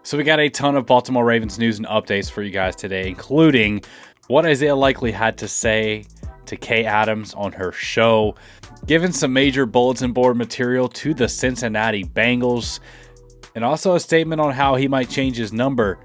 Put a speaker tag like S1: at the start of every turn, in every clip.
S1: So we got a ton of Baltimore Ravens news and updates for you guys today, including what Isaiah Likely had to say to Kay Adams on her show, giving some major bulletin board material to the Cincinnati Bengals, and also a statement on how he might change his number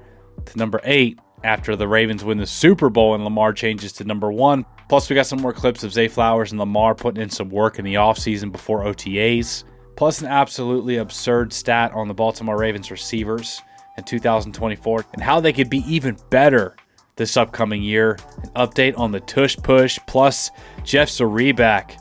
S1: to number 8 after the Ravens win the Super Bowl and Lamar changes to number 1. Plus, we got some more clips of Zay Flowers and Lamar putting in some work in the offseason before OTAs. Plus, an absolutely absurd stat on the Baltimore Ravens receivers in 2024 and how they could be even better this upcoming year. An update on the tush push. Plus, Jeff Zrebiec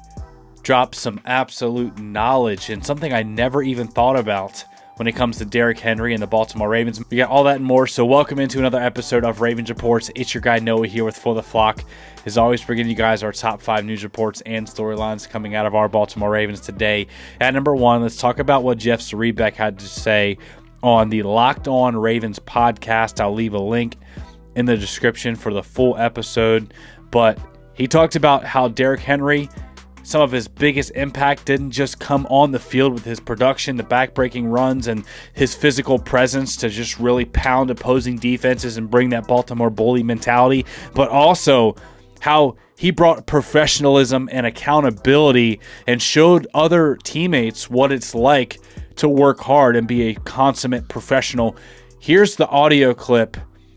S1: dropped some absolute knowledge and something I never even thought about when it comes to Derrick Henry and the Baltimore Ravens. We got all that and more, so welcome into another episode of Ravens Reports. It's your guy Noah here with For the Flock. As always, bringing you guys our top 5 news reports and storylines coming out of our Baltimore Ravens today. At number 1, let's talk about what Jeff Zrebiec had to say on the Locked On Ravens podcast. I'll leave a link in the description for the full episode, but he talked about how Derrick Henry, some of his biggest impact didn't just come on the field with his production, the back-breaking runs, and his physical presence to just really pound opposing defenses and bring that Baltimore bully mentality, but also how he brought professionalism and accountability and showed other teammates what it's like to work hard and be a consummate professional. Here's the audio clip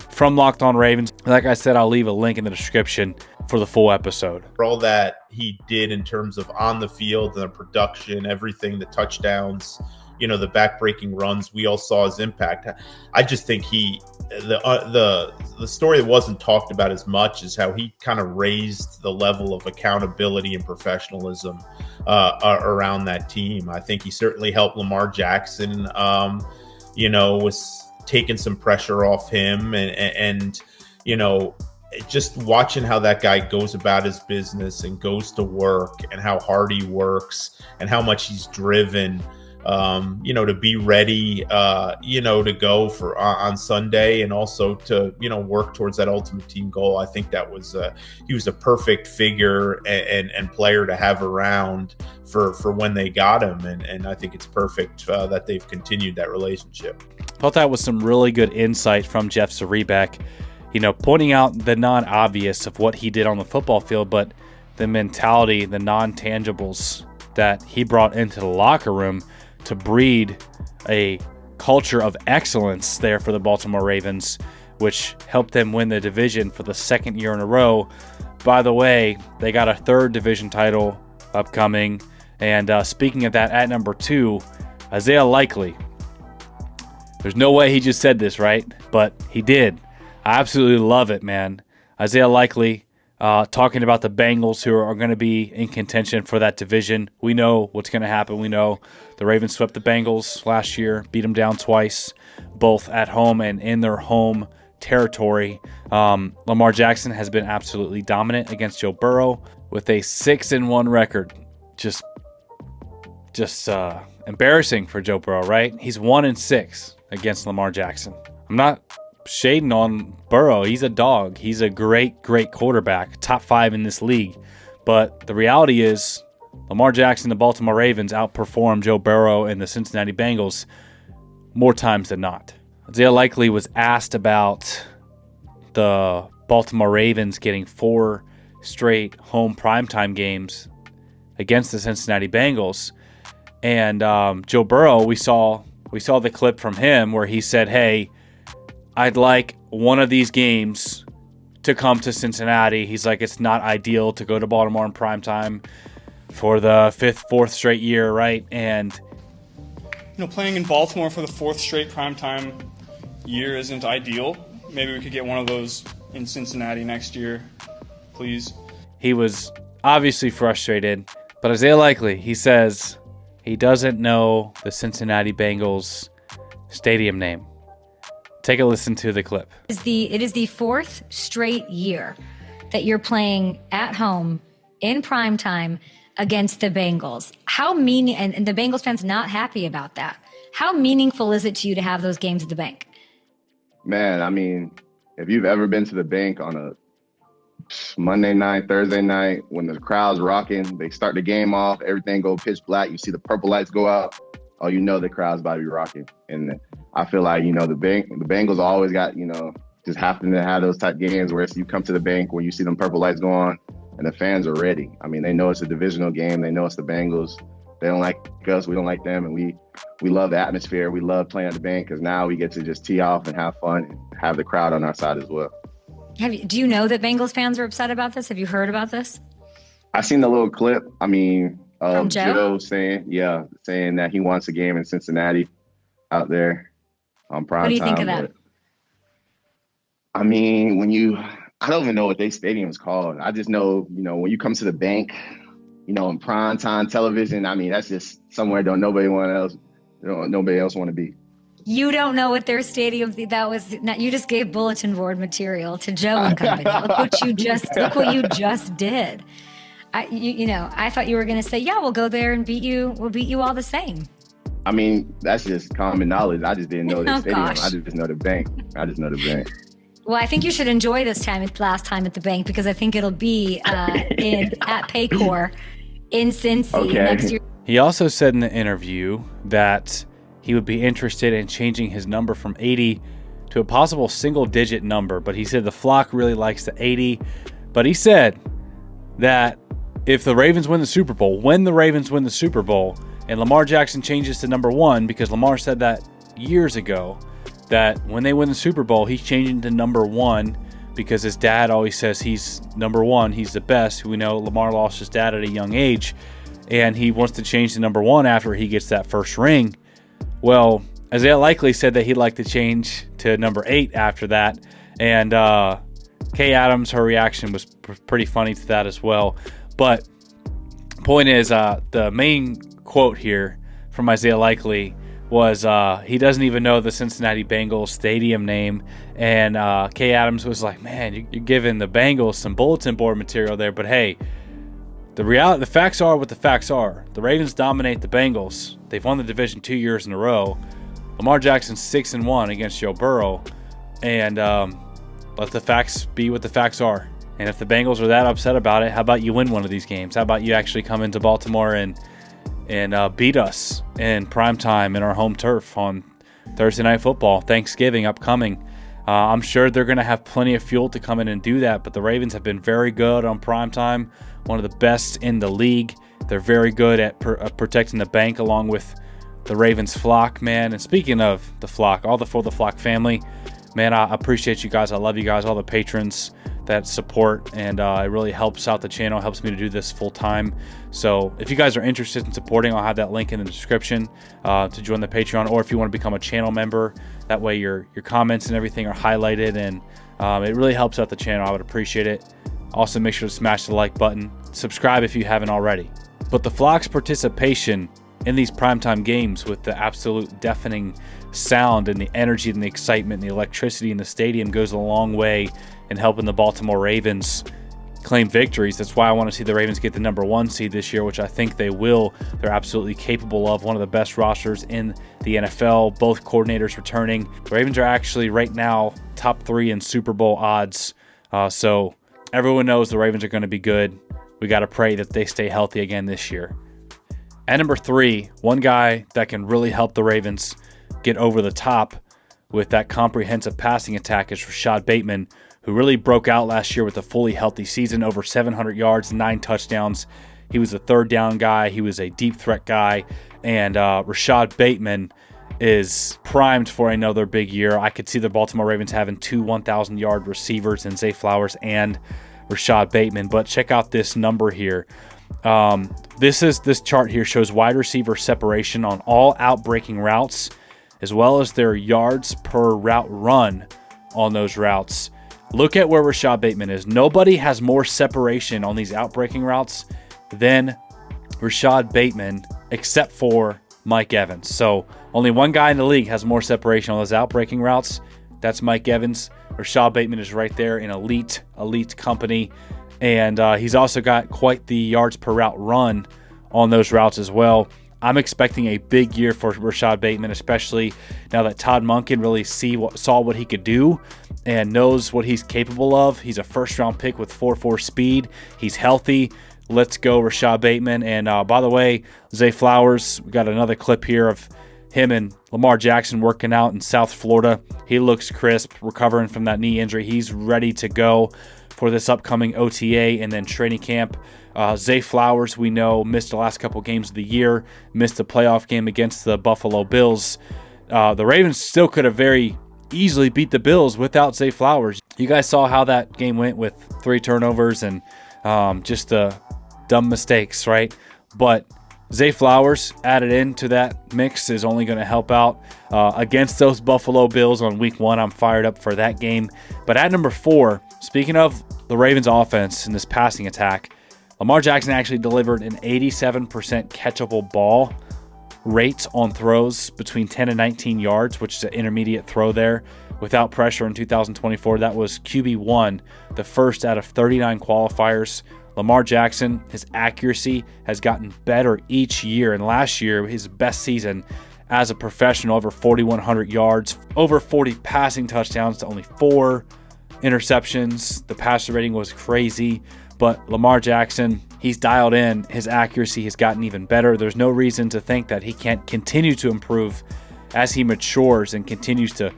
S1: from Locked On Ravens. Like I said, I'll leave a link in the description for the full episode.
S2: For all that he did in terms of on the field and the production, everything, the touchdowns, the back-breaking runs, we all saw his impact. I just think the story that wasn't talked about as much is how he kind of raised the level of accountability and professionalism around that team. I think he certainly helped Lamar Jackson, was taking some pressure off him and just watching how that guy goes about his business and goes to work and how hard he works and how much he's driven, to be ready, to go for on Sunday and also to, work towards that ultimate team goal. I think that was he was a perfect figure and player to have around for when they got him. And I think it's perfect that they've continued that relationship.
S1: I thought that was some really good insight from Jeff Zrebiec, pointing out the non-obvious of what he did on the football field, but the mentality, the non-tangibles that he brought into the locker room to breed a culture of excellence there for the Baltimore Ravens, which helped them win the division for the second year in a row. By the way, they got a third division title upcoming. And speaking of that, at number 2, Isaiah Likely. There's no way he just said this, right? But he did. I absolutely love it, man. Isaiah Likely talking about the Bengals, who are going to be in contention for that division. We know what's going to happen. We know the Ravens swept the Bengals last year, beat them down twice, both at home and in their home territory. Lamar Jackson has been absolutely dominant against Joe Burrow with a 6-1 record. Just embarrassing for Joe Burrow, right? He's 1-6 against Lamar Jackson. I'm not shading on Burrow. He's a dog. He's a great quarterback, top 5 in this league. But the reality is Lamar Jackson, the Baltimore Ravens, outperformed Joe Burrow and the Cincinnati Bengals more times than not. Isaiah Likely was asked about the Baltimore Ravens getting 4 straight home primetime games against the Cincinnati Bengals. And Joe Burrow, we saw the clip from him where he said, "Hey, I'd like one of these games to come to Cincinnati." He's like, it's not ideal to go to Baltimore in primetime for the 4th straight year, right? And
S3: playing in Baltimore for the 4th straight primetime year isn't ideal. Maybe we could get one of those in Cincinnati next year, please.
S1: He was obviously frustrated, but Isaiah Likely, he says he doesn't know the Cincinnati Bengals stadium name. Take a listen to the clip.
S4: It is the 4th straight year that you're playing at home in primetime against the Bengals. And the Bengals fans not happy about that. How meaningful is it to you to have those games at the bank?
S5: Man, I mean, if you've ever been to the bank on a Monday night, Thursday night, when the crowd's rocking, they start the game off, everything go pitch black, you see the purple lights go out. oh, the crowd's about to be rocking. And I feel like, the Bengals always got, just happen to have those type games where you come to the bank when you see them purple lights go on and the fans are ready. I mean, they know it's a divisional game. They know it's the Bengals. They don't like us. We don't like them. And we love the atmosphere. We love playing at the bank because now we get to just tee off and have fun and have the crowd on our side as well.
S4: Do you know that Bengals fans are upset about this? Have you heard about this?
S5: I seen the little clip. I mean,
S4: From Joe
S5: saying that he wants a game in Cincinnati out there on prime time.
S4: What do you think of that?
S5: I mean, I don't even know what their stadium is called. I just know, when you come to the bank, in prime time television, I mean, that's just somewhere nobody else want to be.
S4: You don't know what their stadium, you just gave bulletin board material to Joe and company. Look what you just did. I thought you were going to say, yeah, we'll go there and beat you. We'll beat you all the same.
S5: I mean, that's just common knowledge. I just didn't know the stadium.
S4: Gosh.
S5: I just know the bank.
S4: Well, I think you should enjoy this last time at the bank because I think it'll be at Paycor in Cincy next year.
S1: He also said in the interview that he would be interested in changing his number from 80 to a possible single-digit number, but he said the flock really likes the 80. But he said that if the Ravens win the Super Bowl, and Lamar Jackson changes to number 1, because Lamar said that years ago, that when they win the Super Bowl, he's changing to number 1 because his dad always says he's number 1, he's the best. We know Lamar lost his dad at a young age, and he wants to change to number 1 after he gets that first ring. Well, Isaiah Likely said that he'd like to change to number 8 after that, and Kay Adams, her reaction was pretty funny to that as well. But point is, the main quote here from Isaiah Likely was he doesn't even know the Cincinnati Bengals stadium name, and Kay Adams was like, man, you're giving the Bengals some bulletin board material there, but hey, the facts are what the facts are. The Ravens dominate the Bengals. They've won the division 2 years in a row. Lamar Jackson's 6-1 against Joe Burrow, and let the facts be what the facts are. And if the Bengals are that upset about it, how about you win one of these games? How about you actually come into Baltimore and beat us in primetime in our home turf on Thursday Night Football, Thanksgiving upcoming. I'm sure they're going to have plenty of fuel to come in and do that, but the Ravens have been very good on primetime, one of the best in the league. They're very good at protecting the bank along with the Ravens flock, man. And speaking of the flock, for the flock family, man, I appreciate you guys. I love you guys, all the patrons that support, and it really helps out the channel, helps me to do this full time. So if you guys are interested in supporting, I'll have that link in the description to join the Patreon, or if you want to become a channel member, that way your comments and everything are highlighted, and it really helps out the channel. I would appreciate it. Also, make sure to smash the like button, subscribe if you haven't already. But the flock's participation in these primetime games with the absolute deafening sound and the energy and the excitement and the electricity in the stadium goes a long way in helping the Baltimore Ravens claim victories. That's why I want to see the Ravens get the number 1 seed this year, which I think they will. They're absolutely capable of one of the best rosters in the NFL, both coordinators returning. The Ravens are actually right now top 3 in Super Bowl odds. So everyone knows the Ravens are going to be good. We got to pray that they stay healthy again this year. At number 3, one guy that can really help the Ravens get over the top with that comprehensive passing attack is Rashad Bateman, who really broke out last year with a fully healthy season, over 700 yards, 9 touchdowns. He was a third down guy. He was a deep threat guy. And Rashad Bateman is primed for another big year. I could see the Baltimore Ravens having 2 1,000-yard receivers in Zay Flowers and Rashad Bateman. But check out this number here. This chart here shows wide receiver separation on all outbreaking routes, as well as their yards per route run on those routes. Look at where Rashad Bateman is. Nobody has more separation on these outbreaking routes than Rashad Bateman, except for Mike Evans. So only one guy in the league has more separation on those outbreaking routes. That's Mike Evans. Rashad Bateman is right there in elite company. And he's also got quite the yards per route run on those routes as well. I'm expecting a big year for Rashad Bateman, especially now that Todd Monken really saw what he could do and knows what he's capable of. He's a first-round pick with 4.4 speed. He's healthy. Let's go, Rashad Bateman. And by the way, Zay Flowers, we got another clip here of him and Lamar Jackson working out in South Florida. He looks crisp, recovering from that knee injury. He's ready to go for this upcoming OTA and then training camp. Zay Flowers, we know, missed the last couple games of the year, missed the playoff game against the Buffalo Bills. The Ravens still could have very easily beat the Bills without Zay Flowers. You guys saw how that game went with 3 turnovers and just dumb mistakes, right? But Zay Flowers added into that mix is only going to help out against those Buffalo Bills on week 1. I'm fired up for that game. But at number 4, speaking of the Ravens offense in this passing attack, Lamar Jackson actually delivered an 87% catchable ball rate on throws between 10 and 19 yards, which is an intermediate throw there without pressure in 2024. That was QB1, the first out of 39 qualifiers. Lamar Jackson, his accuracy has gotten better each year, and last year, his best season as a professional, over 4,100 yards, over 40 passing touchdowns to only 4 interceptions. The passer rating was crazy, but Lamar Jackson, he's dialed in. His accuracy has gotten even better. There's no reason to think that he can't continue to improve as he matures and continues to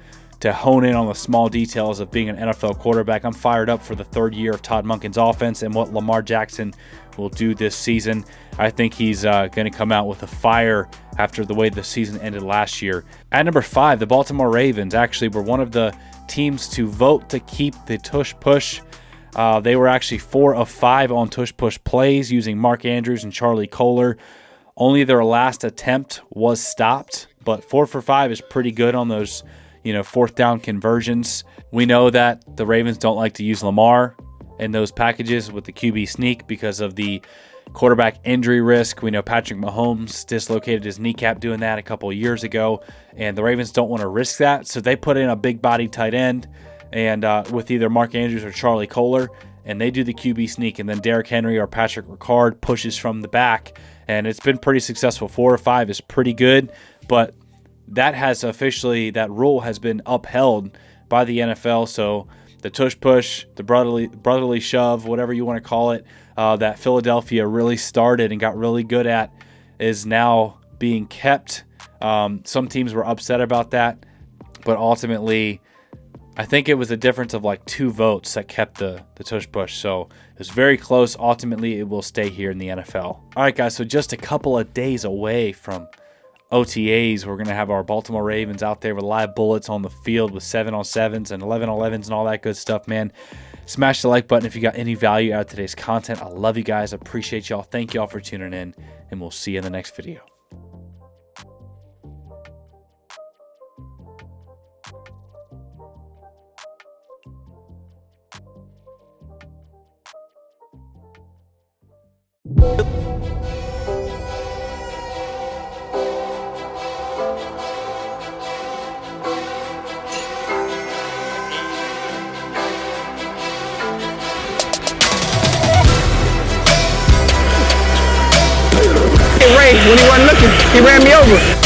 S1: hone in on the small details of being an NFL quarterback. I'm fired up for the 3rd year of Todd Monken's offense and what Lamar Jackson will do this season. I think he's going to come out with a fire after the way the season ended last year. At number 5, the Baltimore Ravens actually were one of the teams to vote to keep the tush push. They were actually 4 of 5 on tush push plays using Mark Andrews and Charlie Kolar. Only their last attempt was stopped, but 4 for 5 is pretty good on those 4th down conversions. We know that the Ravens don't like to use Lamar in those packages with the QB sneak because of the quarterback injury risk. We know Patrick Mahomes dislocated his kneecap doing that a couple of years ago, and the Ravens don't want to risk that, so they put in a big body tight end and with either Mark Andrews or Charlie Kolar, and they do the QB sneak, and then Derrick Henry or Patrick Ricard pushes from the back, and it's been pretty successful. 4 or 5 is pretty good, but that rule has been upheld by the NFL. So the tush push, the brotherly shove, whatever you want to call it, that Philadelphia really started and got really good at, is now being kept. Some teams were upset about that, but ultimately, I think it was a difference of like 2 votes that kept the tush push. So it was very close. Ultimately, it will stay here in the NFL. All right, guys, so just a couple of days away from OTAs, we're going to have our Baltimore Ravens out there with live bullets on the field with 7-on-7s and 11-on-11s and all that good stuff, man. Smash the like button if you got any value out of today's content. I love you guys. Appreciate y'all. Thank y'all for tuning in, and we'll see you in the next video.
S6: Ray, when he wasn't looking, he ran me over.